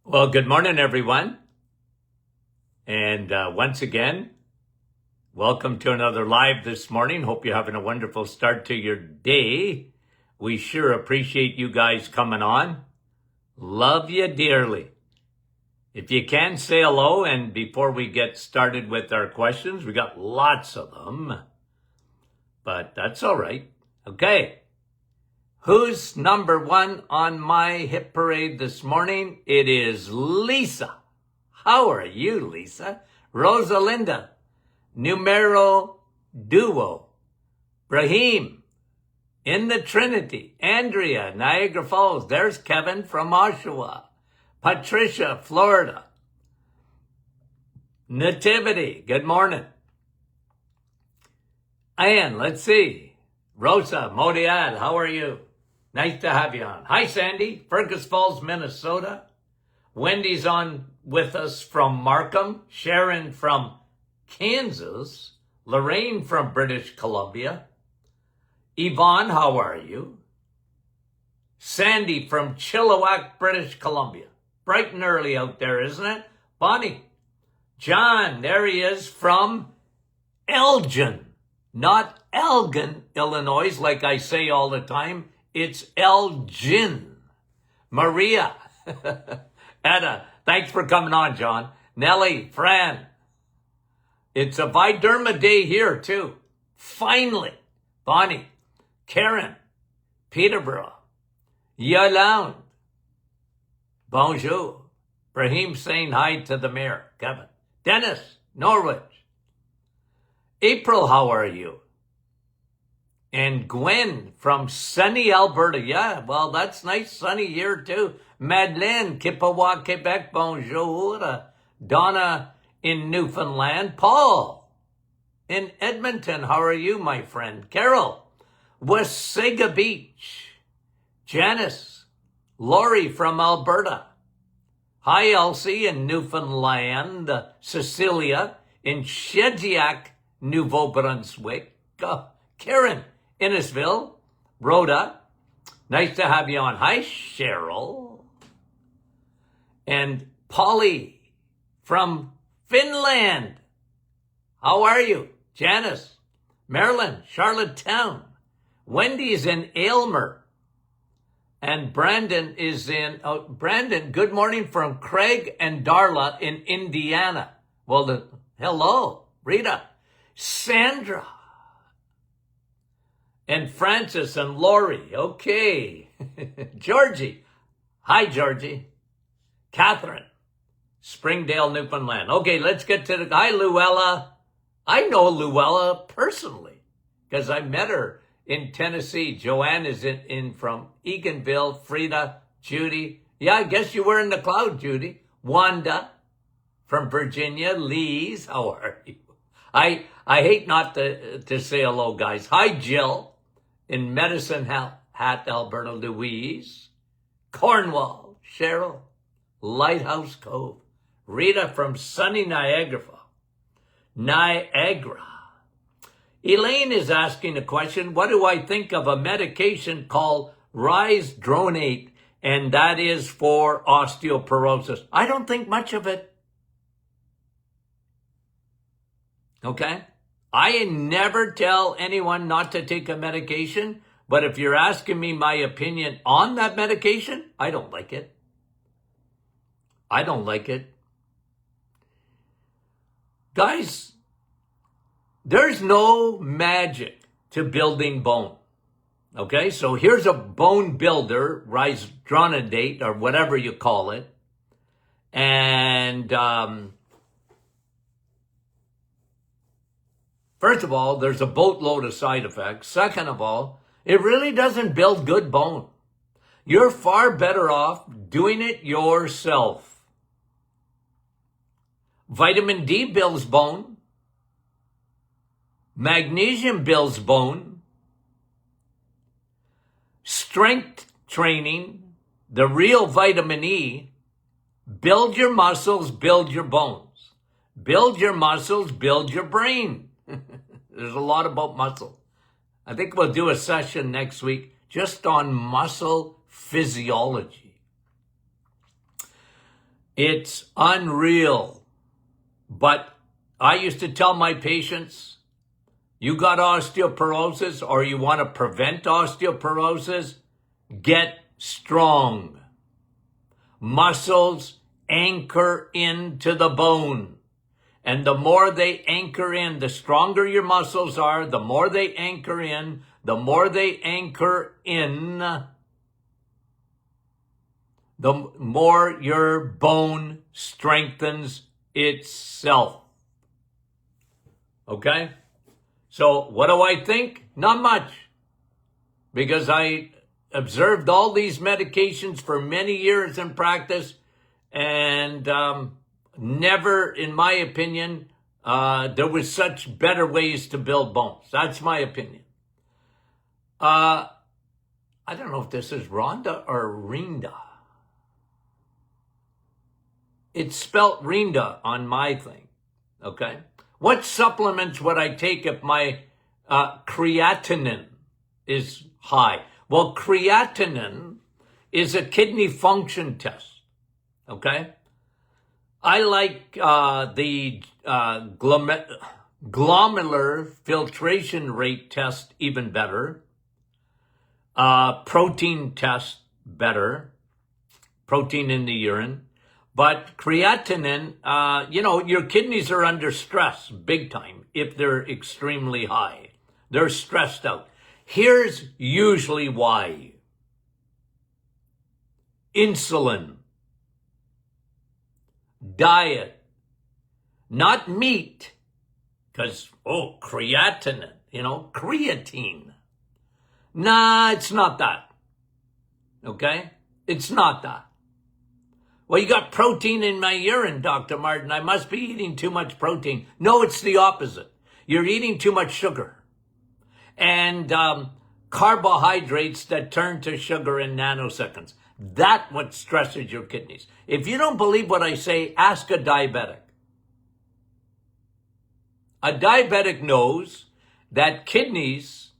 Well, good morning, everyone. And once again, welcome to another live this morning. Hope you're having a wonderful start to your day. We sure appreciate you guys coming on. Love you dearly. If you can, say hello. And before we get started with our questions, we got lots of them, but that's all right. Okay. Who's number one on my hit parade this morning? It is Lisa. How are you, Lisa? Rosalinda, numero duo, Brahim, in the Trinity, Andrea, Niagara Falls. There's Kevin from Oshawa, Patricia, Florida, Nativity, good morning. And let's see, Rosa, Modiad, how are you? Nice to have you on. Hi, Sandy, Fergus Falls, Minnesota. Wendy's on with us from Markham, Sharon from Kansas, Lorraine from British Columbia. Yvonne, how are you? Sandy from Chilliwack, British Columbia. Bright and early out there, isn't it? Bonnie. John, there he is from Elgin, not Elgin, Illinois, like I say all the time. It's Elgin. Maria. Etta, thanks for coming on, John. Nellie, Fran. It's a Viderma day here, too. Finally. Bonnie, Karen, Peterborough, Yolande. Bonjour. Brahim saying hi to the mayor. Kevin. Dennis, Norwich. April, how are you? And Gwen from sunny Alberta. Yeah, well, that's nice, sunny here too. Madeleine, Kippawa, Quebec, bonjour. Donna in Newfoundland. Paul in Edmonton, how are you, my friend? Carol, Wasaga Beach. Janice, Lori from Alberta. Hi, Elsie in Newfoundland. Cecilia in Shediac, Nouveau-Brunswick. Karen, Innisville, Rhoda, nice to have you on. Hi, Cheryl. And Polly from Finland. How are you? Janice, Maryland, Charlottetown. Wendy's in Aylmer. And Brandon is in, Brandon, good morning from Craig and Darla in Indiana. Well, hello, Rita. Sandra. And Francis and Lori. Okay. Georgie. Hi, Georgie. Catherine. Springdale, Newfoundland. Okay, let's get to the... Hi, Luella. I know Luella personally because I met her in Tennessee. Joanne is in from Eganville. Frida, Judy. Yeah, I guess you were in the cloud, Judy. Wanda from Virginia. Lise, how are you? I hate not to say hello, guys. Hi, Jill. In Medicine Hat, Alberta. Louise, Cornwall, Cheryl, Lighthouse Cove, Rita from sunny Niagara. Elaine is asking a question. What do I think of a medication called Risdronate, and that is for osteoporosis? I don't think much of it. Okay? I never tell anyone not to take a medication, but if you're asking me my opinion on that medication, I don't like it. I don't like it. Guys, there's no magic to building bone. Okay, so here's a bone builder, Risdronate, or whatever you call it. And first of all, there's a boatload of side effects. Second of all, it really doesn't build good bone. You're far better off doing it yourself. Vitamin D builds bone. Magnesium builds bone. Strength training, the real vitamin E, build your muscles, build your bones. Build your muscles, build your brain. There's a lot about muscle. I think we'll do a session next week just on muscle physiology. It's unreal. But I used to tell my patients, you got osteoporosis or you want to prevent osteoporosis, get strong. Muscles anchor into the bone. And the more they anchor in, the stronger your muscles are, the more they anchor in, the more they anchor in, the more your bone strengthens itself. Okay? So what do I think? Not much. Because I observed all these medications for many years in practice, and never, in my opinion, there was such better ways to build bones. That's my opinion. I don't know if this is Rhonda or Rinda. It's spelt Rinda on my thing, okay? What supplements would I take if my creatinine is high? Well, creatinine is a kidney function test, okay? I like the glomerular filtration rate test even better. Protein test better. Protein in the urine. But creatinine, your kidneys are under stress big time if they're extremely high. They're stressed out. Here's usually why. Insulin. Diet. Not meat. Because, creatinine, creatine. Nah, it's not that. Okay? It's not that. Well, you got protein in my urine, Dr. Martin. I must be eating too much protein. No, it's the opposite. You're eating too much sugar. And carbohydrates that turn to sugar in nanoseconds. That's what stresses your kidneys. If you don't believe what I say, ask a diabetic. A diabetic knows that kidneys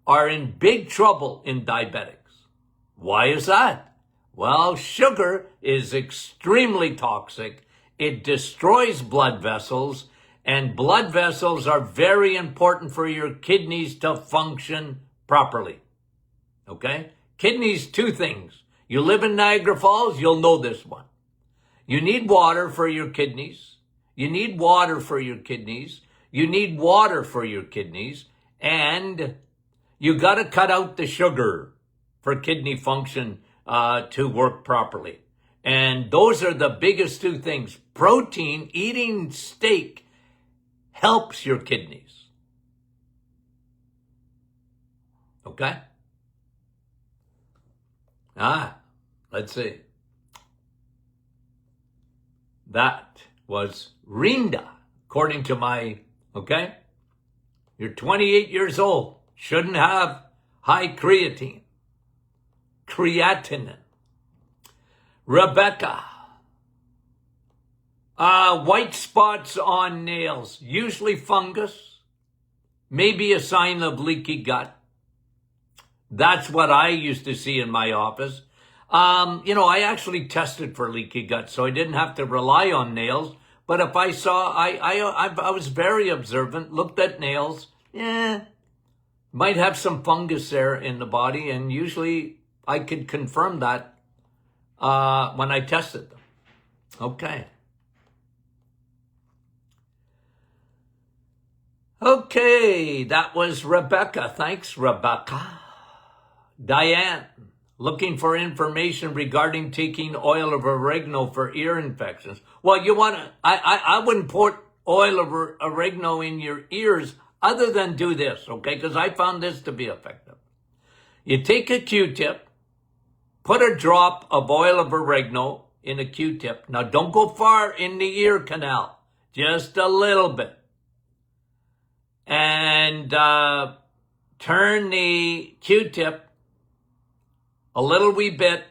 are in big trouble in diabetics. Why is that? Well, sugar is extremely toxic. It destroys blood vessels, and blood vessels are very important for your kidneys to function properly. Okay? Kidneys, two things. You live in Niagara Falls, you'll know this one. You need water for your kidneys. You need water for your kidneys. You need water for your kidneys. And you got to cut out the sugar for kidney function to work properly. And those are the biggest two things. Protein, eating steak, helps your kidneys. Okay? Let's see. That was Rinda, according to my, okay? You're 28 years old. Shouldn't have high creatinine. Rebecca. White spots on nails, usually fungus, maybe a sign of leaky gut. That's what I used to see in my office. I actually tested for leaky gut, so I didn't have to rely on nails. But if I saw, I was very observant, looked at nails, might have some fungus there in the body, and usually I could confirm that when I tested them. Okay. Okay, that was Rebecca. Thanks, Rebecca. Diane, looking for information regarding taking oil of oregano for ear infections. Well, I wouldn't put oil of oregano in your ears other than do this, okay? Because I found this to be effective. You take a Q-tip, put a drop of oil of oregano in a Q-tip. Now, don't go far in the ear canal, just a little bit. And turn the Q-tip a little wee bit,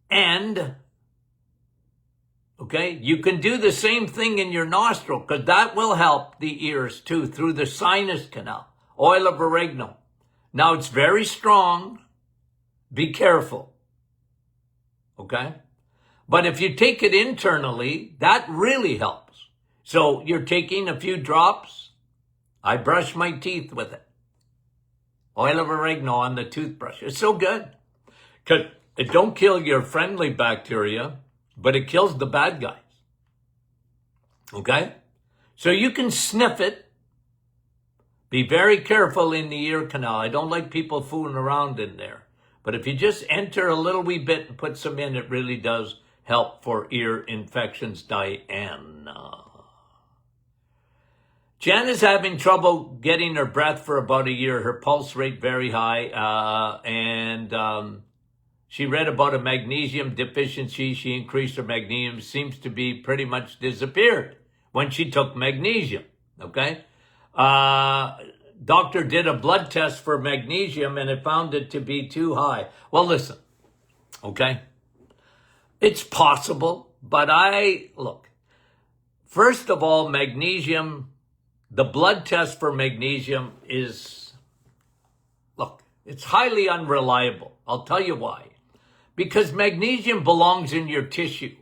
and, okay, you can do the same thing in your nostril, because that will help the ears too, through the sinus canal. Oil of oregano. Now, it's very strong. Be careful. Okay? But if you take it internally, that really helps. So you're taking a few drops. I brush my teeth with it. Oil of oregano on the toothbrush. It's so good. Because it don't kill your friendly bacteria, but it kills the bad guys. Okay? So you can sniff it. Be very careful in the ear canal. I don't like people fooling around in there. But if you just enter a little wee bit and put some in, it really does help for ear infections. Diana. Jan is having trouble getting her breath for about a year. Her pulse rate very high. She read about a magnesium deficiency. She increased her magnesium. Seems to be pretty much disappeared when she took magnesium. Okay? Doctor did a blood test for magnesium and it found it to be too high. Well, listen. Okay? It's possible, but look, first of all, magnesium, the blood test for magnesium is, look, it's highly unreliable. I'll tell you why. Because magnesium belongs in your tissue.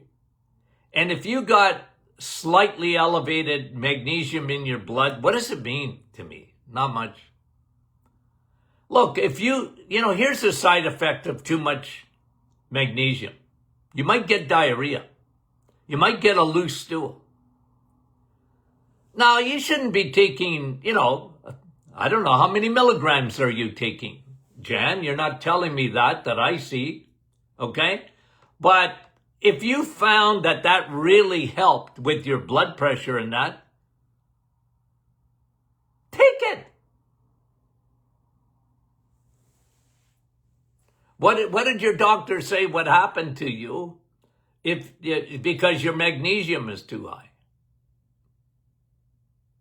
And if you got slightly elevated magnesium in your blood, what does it mean to me? Not much. Look, if here's a side effect of too much magnesium. You might get diarrhea. You might get a loose stool. Now, you shouldn't be taking, I don't know, how many milligrams are you taking? Jan, you're not telling me that I see. Okay? But if you found that really helped with your blood pressure and that, take it. What did your doctor say what happened to you because your magnesium is too high?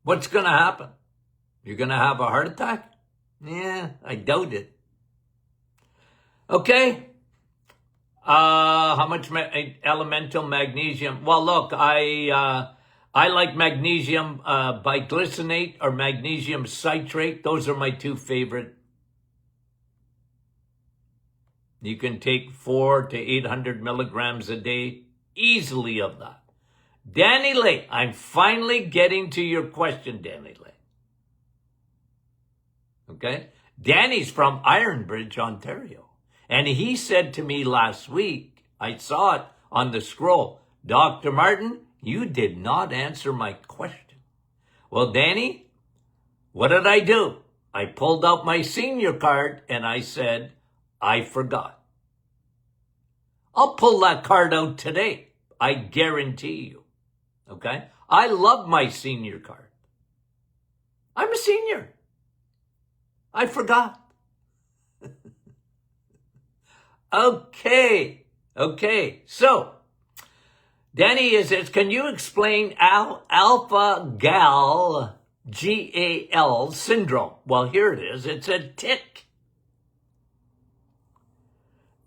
What's going to happen? You're going to have a heart attack? Yeah, I doubt it. Okay. How much elemental magnesium? Well, look, I like magnesium biglycinate or magnesium citrate. Those are my two favorite. You can take 400 to 800 milligrams a day easily of that. Danny Lay, I'm finally getting to your question, Danny Lay. Okay? Danny's from Ironbridge, Ontario. And he said to me last week, I saw it on the scroll, Dr. Martin, you did not answer my question. Well, Danny, what did I do? I pulled out my senior card and I said, I forgot. I'll pull that card out today. I guarantee you. Okay? I love my senior card. I'm a senior. I forgot. Okay. So, Danny says, can you explain alpha-gal GAL syndrome? Well, here it is. It's a tick.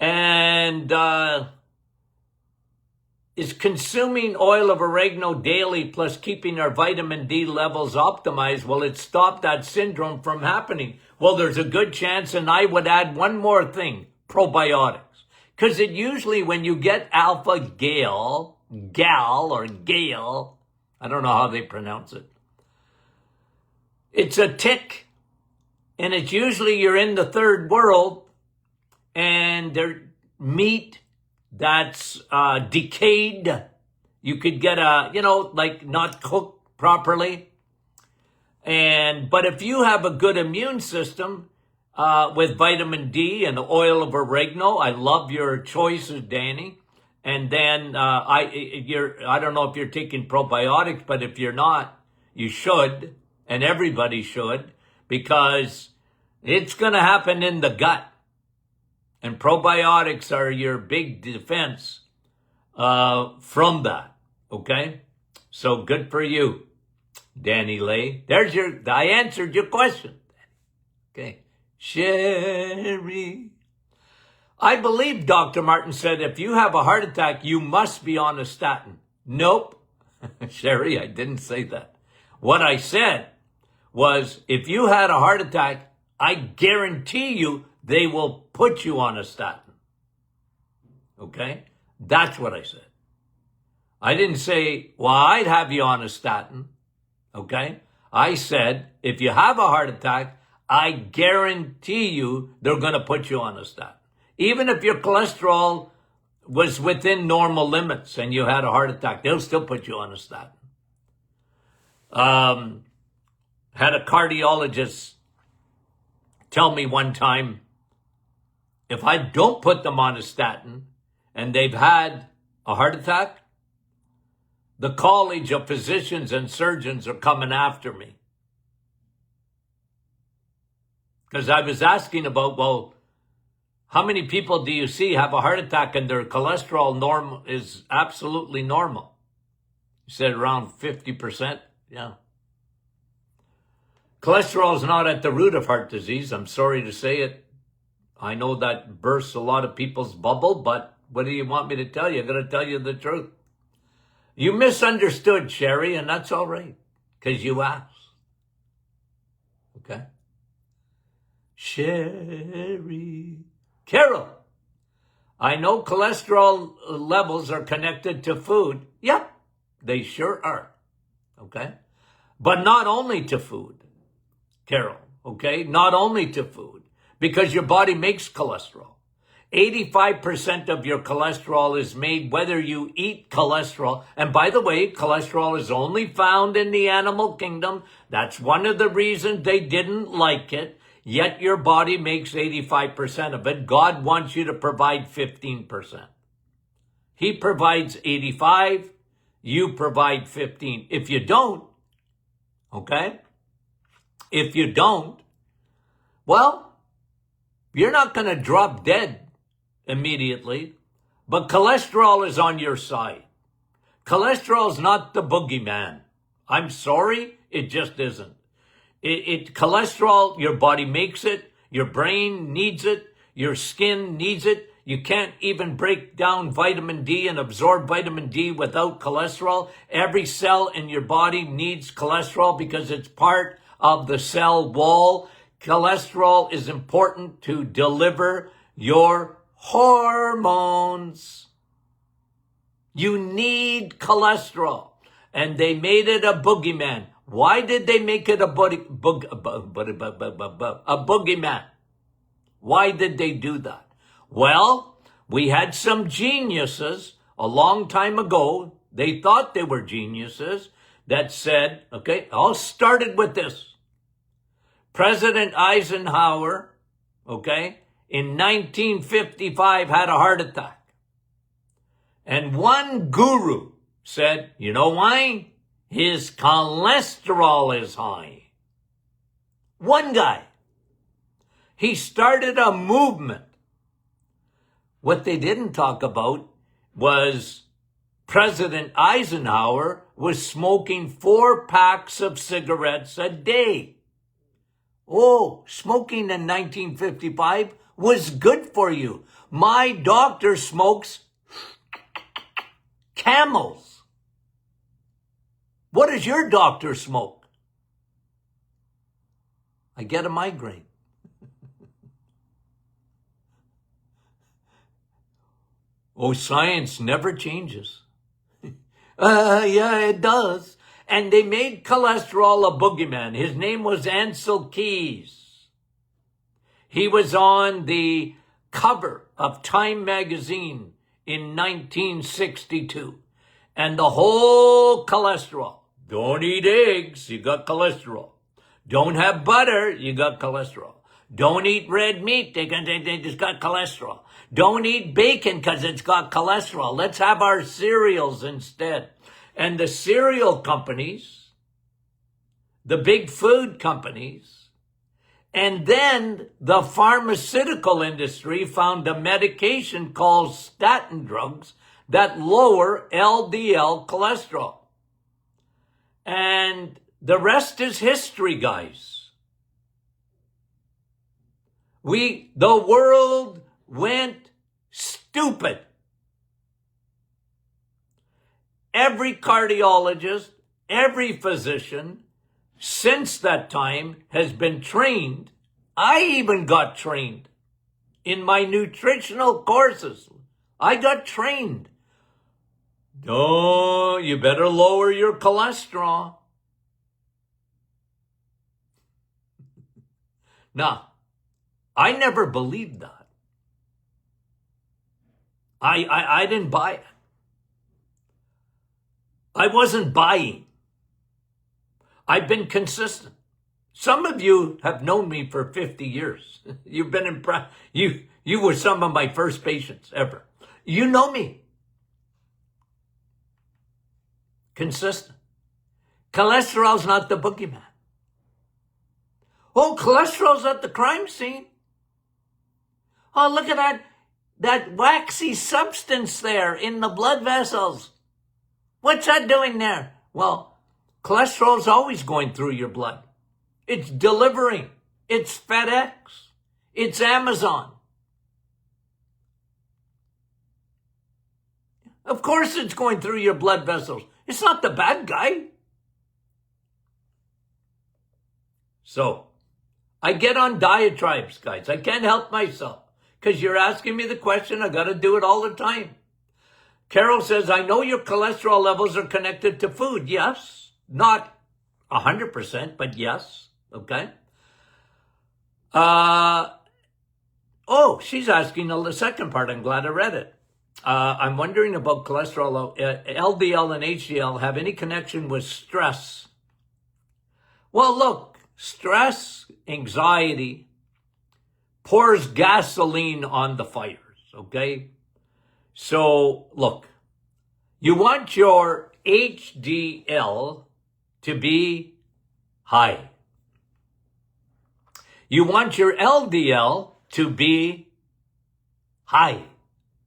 And is consuming oil of oregano daily plus keeping our vitamin D levels optimized, will it stop that syndrome from happening? Well, there's a good chance, and I would add one more thing, probiotics. Because it usually, when you get gal, I don't know how they pronounce it. It's a tick, and it's usually you're in the third world, and they're meat that's decayed. You could get not cooked properly. But if you have a good immune system with vitamin D and the oil of oregano, I love your choices, Danny. And then I don't know if you're taking probiotics, but if you're not, you should, and everybody should, because it's going to happen in the gut. And probiotics are your big defense from that, okay? So good for you, Danny Lay. I answered your question. Okay. Sherry. I believe Dr. Martin said if you have a heart attack, you must be on a statin. Nope. Sherry, I didn't say that. What I said was if you had a heart attack, I guarantee you they will put you on a statin. Okay? That's what I said. I didn't say, well, I'd have you on a statin. Okay? I said, if you have a heart attack, I guarantee you they're going to put you on a statin. Even if your cholesterol was within normal limits and you had a heart attack, they'll still put you on a statin. Had a cardiologist tell me one time, if I don't put them on a statin and they've had a heart attack, the College of Physicians and Surgeons are coming after me. Because I was asking about, well, how many people do you see have a heart attack and their cholesterol norm is absolutely normal? He said around 50%. Yeah. Cholesterol is not at the root of heart disease. I'm sorry to say it. I know that bursts a lot of people's bubble, but what do you want me to tell you? I'm going to tell you the truth. You misunderstood, Sherry, and that's all right, because you asked. Okay? Sherry. Carol, I know cholesterol levels are connected to food. Yep, they sure are. Okay? But not only to food, Carol. Okay? Not only to food, because your body makes cholesterol. 85% of your cholesterol is made whether you eat cholesterol. And by the way, cholesterol is only found in the animal kingdom. That's one of the reasons they didn't like it. Yet your body makes 85% of it. God wants you to provide 15%. He provides 85, you provide 15. If you don't, okay? If you don't, well, you're not going to drop dead immediately, but cholesterol is on your side. Cholesterol is not the boogeyman. I'm sorry, it just isn't. Cholesterol, your body makes it, your brain needs it, your skin needs it. You can't even break down vitamin D and absorb vitamin D without cholesterol. Every cell in your body needs cholesterol because it's part of the cell wall. Cholesterol is important to deliver your hormones. You need cholesterol. And they made it a boogeyman. Why did they make it a boogeyman? Why did they do that? Well, we had some geniuses a long time ago. They thought they were geniuses that said, okay, all started with this. President Eisenhower, okay, in 1955 had a heart attack. And one guru said, you know why? His cholesterol is high. One guy. He started a movement. What they didn't talk about was President Eisenhower was smoking 4 packs of cigarettes a day. Oh, smoking in 1955 was good for you. My doctor smokes Camels. What does your doctor smoke? I get a migraine. Oh, science never changes. Yeah, it does. And they made cholesterol a boogeyman. His name was Ancel Keys. He was on the cover of Time magazine in 1962. And the whole cholesterol. Don't eat eggs, you got cholesterol. Don't have butter, you got cholesterol. Don't eat red meat, they just got cholesterol. Don't eat bacon because it's got cholesterol. Let's have our cereals instead. And the cereal companies, the big food companies, and then the pharmaceutical industry found a medication called statin drugs that lower LDL cholesterol. And the rest is history, guys. The world went stupid. Every cardiologist, every physician since that time has been trained. I even got trained in my nutritional courses. I got trained. No, you better lower your cholesterol. Now, I never believed that. I didn't buy it. I wasn't buying. I've been consistent. Some of you have known me for 50 years. You've been impressed. You were some of my first patients ever. You know me. Consistent. Cholesterol's not the boogeyman. Oh, cholesterol's at the crime scene. Oh, look at that waxy substance there in the blood vessels. What's that doing there? Well, cholesterol's always going through your blood. It's delivering. It's FedEx. It's Amazon. Of course it's going through your blood vessels. It's not the bad guy. So, I get on diatribes, guys. I can't help myself because you're asking me the question. I got to do it all the time. Carol says, I know your cholesterol levels are connected to food. Yes. Not 100%, but yes. Okay. She's asking the second part. I'm glad I read it. I'm wondering about cholesterol. LDL and HDL have any connection with stress? Well, look, stress, anxiety pours gasoline on the fires, okay? So, look, you want your HDL to be high. You want your LDL to be high,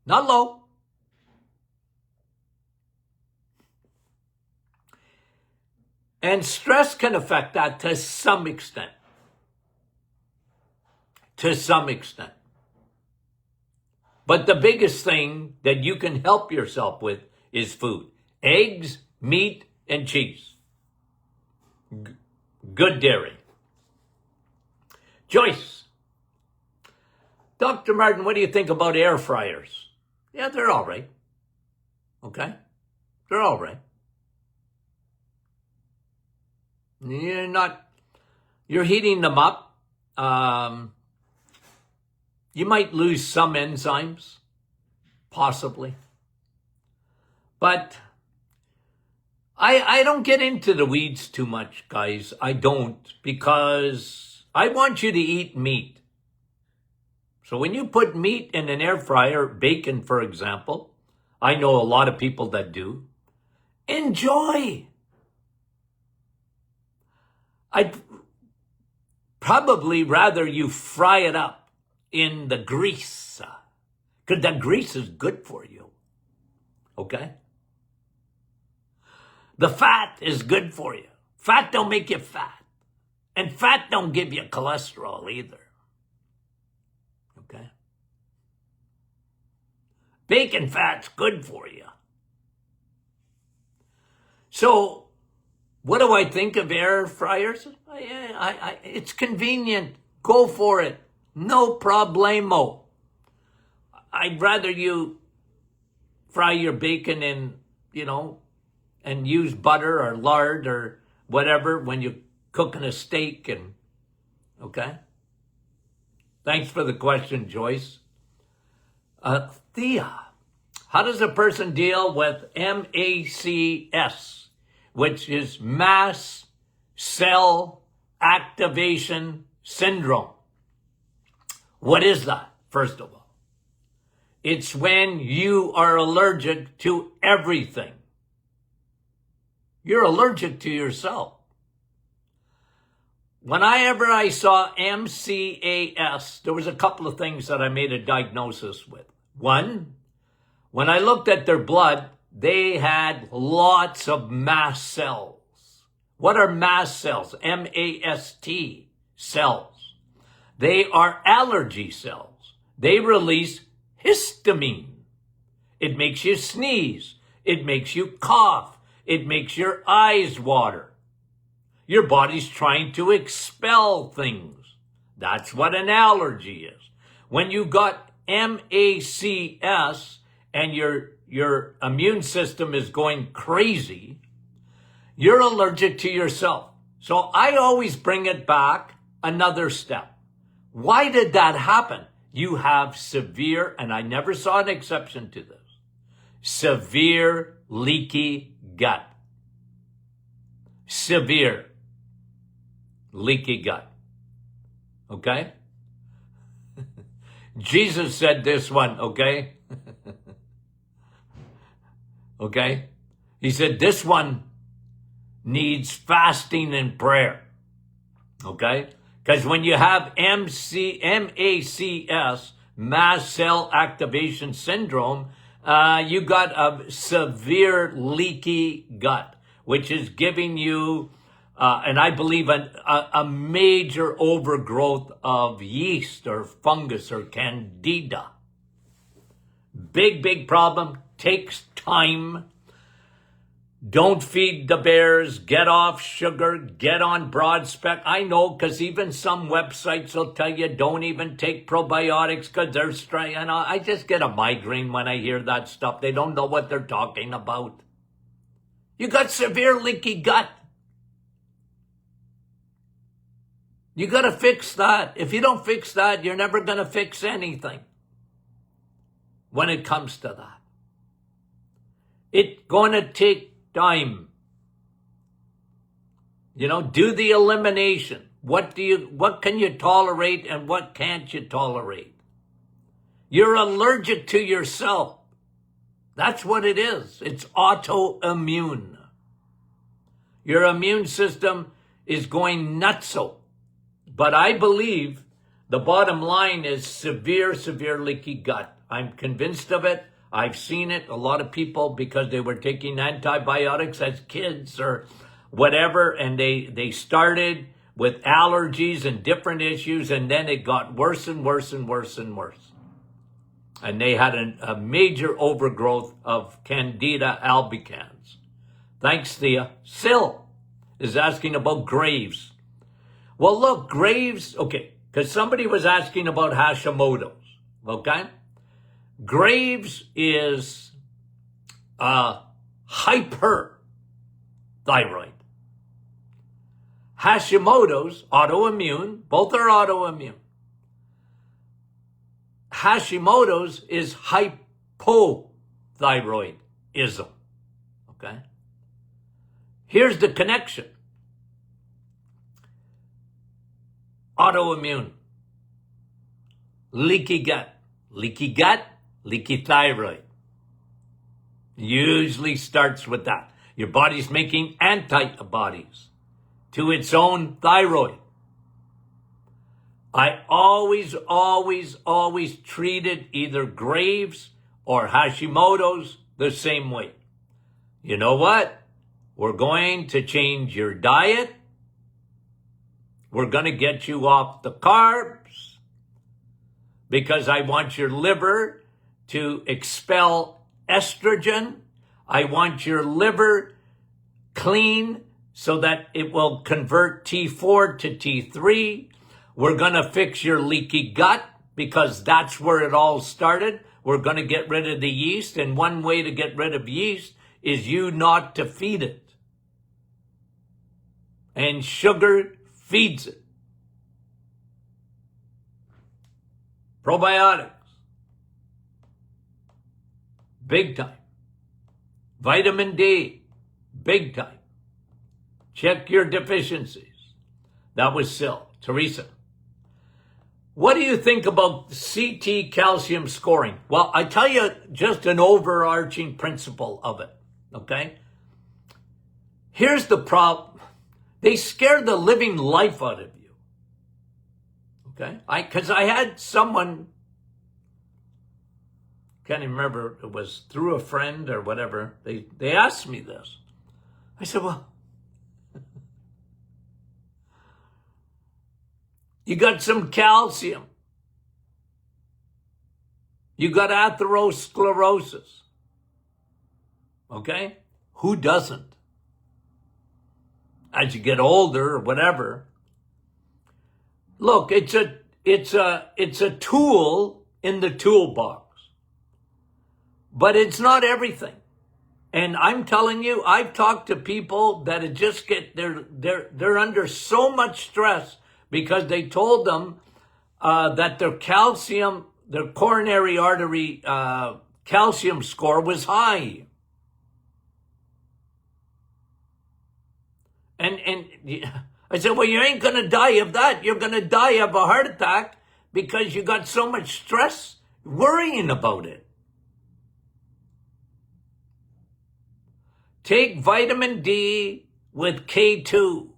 not low. And stress can affect that to some extent. To some extent. But the biggest thing that you can help yourself with is food. Eggs, meat, and cheese. Good dairy. Joyce. Dr. Martin, what do you think about air fryers? Yeah, they're all right. Okay? They're all right. You're heating them up. You might lose some enzymes, possibly. But I don't get into the weeds too much, guys. I don't, because I want you to eat meat. So when you put meat in an air fryer, bacon, for example, I know a lot of people that do, enjoy. I'd probably rather you fry it up in the grease, because that grease is good for you, okay? The fat is good for you. Fat don't make you fat, and fat don't give you cholesterol either, okay? Bacon fat's good for you. So, what do I think of air fryers? It's convenient. Go for it. No problemo. I'd rather you fry your bacon in, and use butter or lard or whatever when you're cooking a steak. Okay? Thanks for the question, Joyce. Thea, how does a person deal with MACS, which is mast cell activation syndrome? What is that, first of all? It's when you are allergic to everything. You're allergic to yourself. Whenever I saw MCAS, there was a couple of things that I made a diagnosis with. One, when I looked at their blood, they had lots of mast cells. What are mast cells? M-A-S-T cells. They are allergy cells. They release histamine. It makes you sneeze. It makes you cough. It makes your eyes water. Your body's trying to expel things. That's what an allergy is. When you got MACS and your immune system is going crazy, you're allergic to yourself. So I always bring it back another step. Why did that happen? You have severe, and I never saw an exception to this, severe leaky gut. Severe leaky gut. Okay? Jesus said this one, okay? Okay? He said this one needs fasting and prayer. Okay? Because when you have MACS, mast cell activation syndrome, you got a severe leaky gut, which is giving you, and I believe a major overgrowth of yeast or fungus or candida. Big, big problem. Takes time. Don't feed the bears. Get off sugar. Get on broad spec. I know, because even some websites will tell you don't even take probiotics because they're strong. And I just get a migraine when I hear that stuff. They don't know what they're talking about. You got severe leaky gut. You got to fix that. If you don't fix that, you're never going to fix anything when it comes to that. It's going to take time. You know, do the elimination. What can you tolerate and what can't you tolerate? You're allergic to yourself. That's what it is. It's autoimmune. Your immune system is going nutso. But I believe the bottom line is severe, severe leaky gut. I'm convinced of it. I've seen it. A lot of people, because they were taking antibiotics as kids or whatever, and they started with allergies and different issues, and then it got worse and worse and worse and worse. And they had a major overgrowth of Candida albicans. Thanks, Thea. Sil is asking about Graves. Well, look, Graves, okay, because somebody was asking about Hashimoto's, okay? Graves is hyperthyroid. Hashimoto's, autoimmune, both are autoimmune. Hashimoto's is hypothyroidism, okay? Here's the connection. Autoimmune, leaky gut, leaky thyroid. Usually starts with that. Your body's making antibodies to its own thyroid. I always treated either Graves or Hashimoto's the same way. You know what? We're going to change your diet. We're going to get you off the carbs because I want your liver to expel estrogen. I want your liver clean so that it will convert T4 to T3. We're going to fix your leaky gut because that's where it all started. We're going to get rid of the yeast, and one way to get rid of yeast is you not to feed it. And sugar feeds it. Probiotics. Big time. Vitamin D. Big time. Check your deficiencies. That was Sil. Teresa. What do you think about CT calcium scoring? Well, I tell you just an overarching principle of it, okay? Here's the problem. They scare the living life out of you, okay? Because I had someone, can't even remember, it was through a friend or whatever, they asked me this. I said, well, you got some calcium. You got atherosclerosis. Okay? Who doesn't? As you get older or whatever. Look, it's a tool in the toolbox. But it's not everything. And I'm telling you, I've talked to people that it just they're under so much stress because they told them that their coronary artery calcium score was high. And I said, well, you ain't going to die of that. You're going to die of a heart attack because you got so much stress worrying about it. Take vitamin D with K2.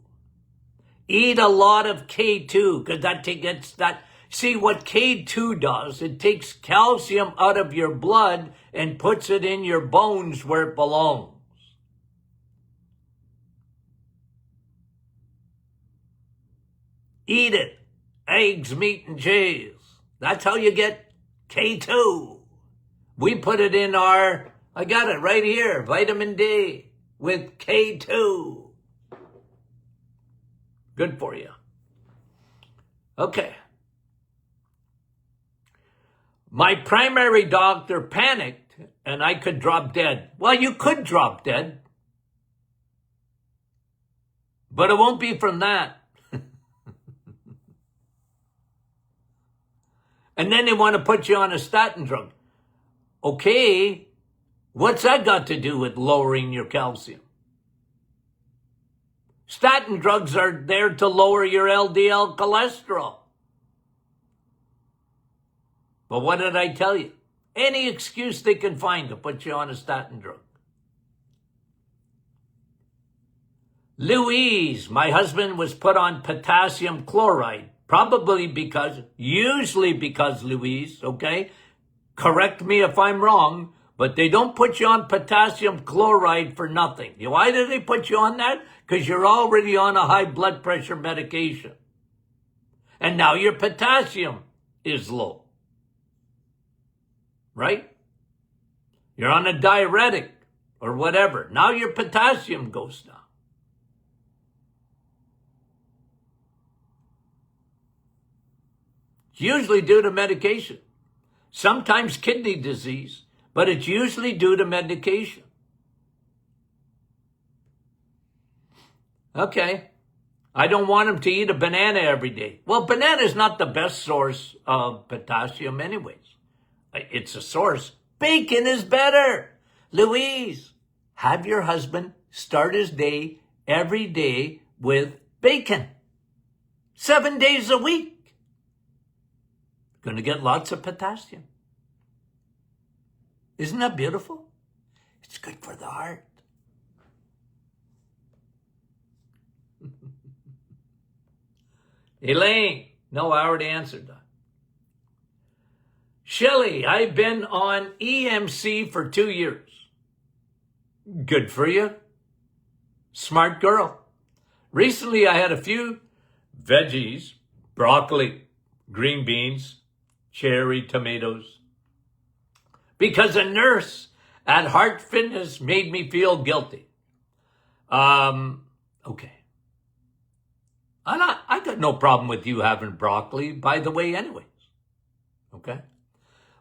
Eat a lot of K2 because that gets that. See what K2 does, it takes calcium out of your blood and puts it in your bones where it belongs. Eat it. Eggs, meat, and cheese. That's how you get K2. We put it in I got it right here, vitamin D with K2. Good for you. Okay. My primary doctor panicked and I could drop dead. Well, you could drop dead, but it won't be from that. And then they want to put you on a statin drug. Okay, what's that got to do with lowering your calcium? Statin drugs are there to lower your LDL cholesterol. But what did I tell you? Any excuse they can find to put you on a statin drug. Louise, my husband, was put on potassium chloride. Usually because, Louise, okay? Correct me if I'm wrong, but they don't put you on potassium chloride for nothing. Why do they put you on that? Because you're already on a high blood pressure medication. And now your potassium is low. Right? You're on a diuretic or whatever. Now your potassium goes down. It's usually due to medication. Sometimes kidney disease, but it's usually due to medication. Okay. I don't want him to eat a banana every day. Well, banana is not the best source of potassium anyways. It's a source. Bacon is better. Louise, have your husband start his day every day with bacon. 7 days a week. Going to get lots of potassium. Isn't that beautiful? It's good for the heart. Elaine, no, I already answered that. Shelley, I've been on EMC for 2 years. Good for you. Smart girl. Recently, I had a few veggies, broccoli, green beans, cherry tomatoes, because a nurse at Heart Fitness made me feel guilty. Okay. I got no problem with you having broccoli, by the way, anyways. Okay?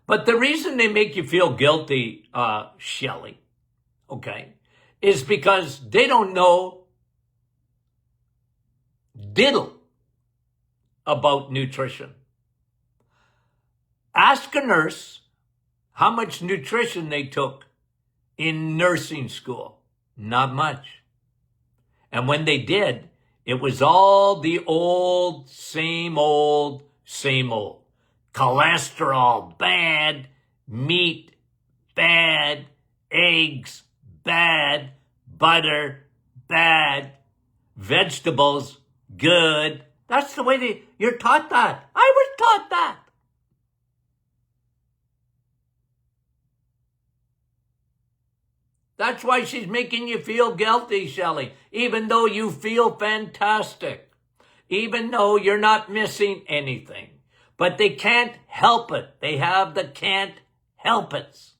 But the reason they make you feel guilty, Shelley, okay, is because they don't know diddle about nutrition. Ask a nurse how much nutrition they took in nursing school. Not much. And when they did, it was all the old, same old, same old. Cholesterol, bad. Meat, bad. Eggs, bad. Butter, bad. Vegetables, good. That's the way you're taught that. I was taught that. That's why she's making you feel guilty, Shelley, even though you feel fantastic, even though you're not missing anything. But they can't help it. They have the can't help it.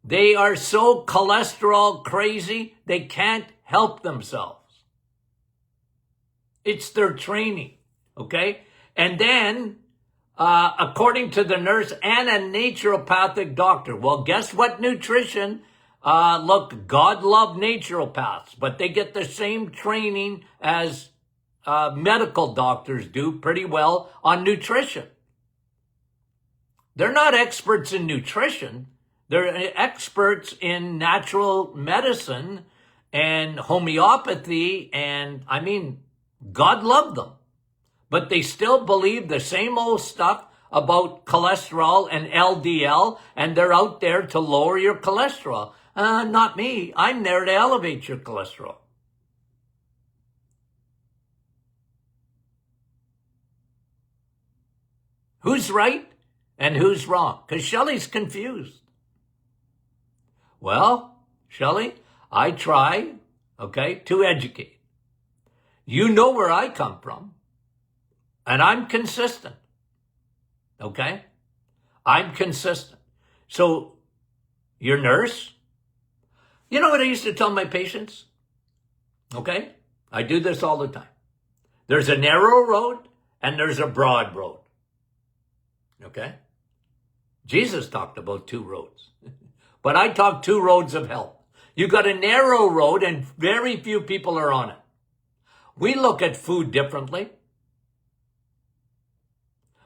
They are so cholesterol crazy, they can't help themselves. It's their training, okay? And then according to the nurse and a naturopathic doctor. Well, guess what nutrition? Look, God loved naturopaths, but they get the same training as medical doctors do pretty well on nutrition. They're not experts in nutrition. They're experts in natural medicine and homeopathy, and I mean, God loved them. But they still believe the same old stuff about cholesterol and LDL, and they're out there to lower your cholesterol. Not me. I'm there to elevate your cholesterol. Who's right and who's wrong? Because Shelley's confused. Well, Shelley, I try, to educate. You know where I come from, and I'm consistent, I'm consistent. So, your nurse, you know what I used to tell my patients? I do this all the time. There's a narrow road and there's a broad road. Jesus talked about two roads, but I talk two roads of health. You got a narrow road and very few people are on it. We look at food differently.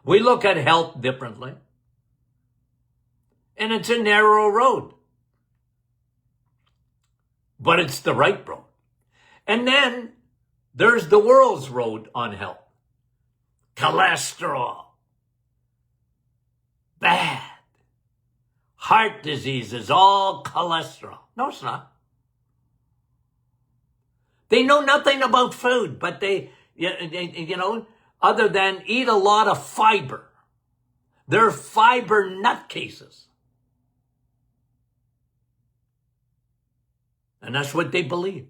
We look at health differently. And it's a narrow road. But it's the right road. And then there's the world's road on health. Cholesterol. Bad. Heart disease is all cholesterol. No, it's not. They know nothing about food, but they other than eat a lot of fiber. They're fiber nutcases. And that's what they believe.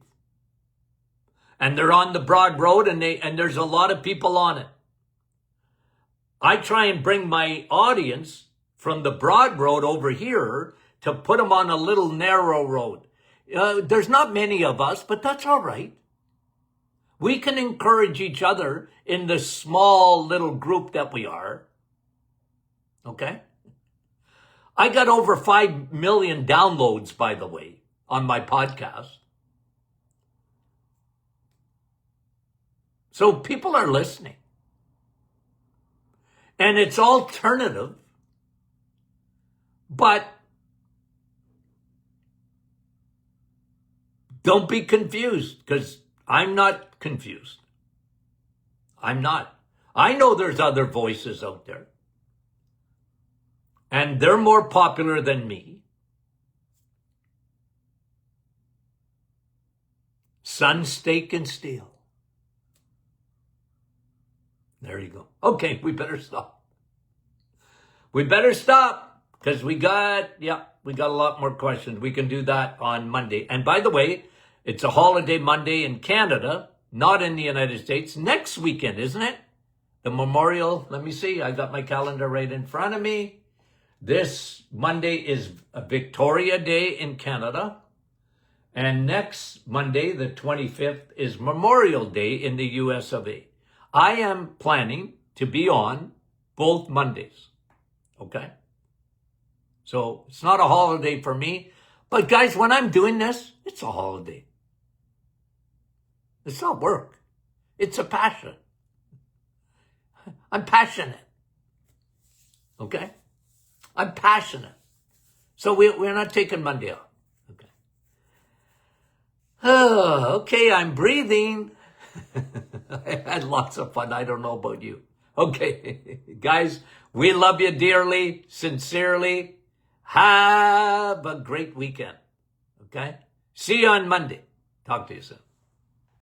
And they're on the broad road, and there's a lot of people on it. I try and bring my audience from the broad road over here to put them on a little narrow road. There's not many of us, but that's all right. We can encourage each other in the small little group that we are. I got over 5 million downloads, by the way, on my podcast. So people are listening. And it's alternative, but don't be confused, because I'm not confused. I'm not. I know there's other voices out there. And they're more popular than me. Sun, steak, and steel. There you go. Okay, we better stop. Because we got a lot more questions. We can do that on Monday. And by the way, it's a holiday Monday in Canada, not in the United States. Next weekend, isn't it? The Memorial, let me see. I got my calendar right in front of me. This Monday is a Victoria Day in Canada. And next Monday, the 25th, is Memorial Day in the US of A. I am planning to be on both Mondays. So it's not a holiday for me. But guys, when I'm doing this, it's a holiday. It's not work. It's a passion. I'm passionate. I'm passionate. So we're not taking Monday off. Okay, I'm breathing. I had lots of fun. I don't know about you. Okay, guys, we love you dearly, sincerely. Have a great weekend. See you on Monday. Talk to you soon.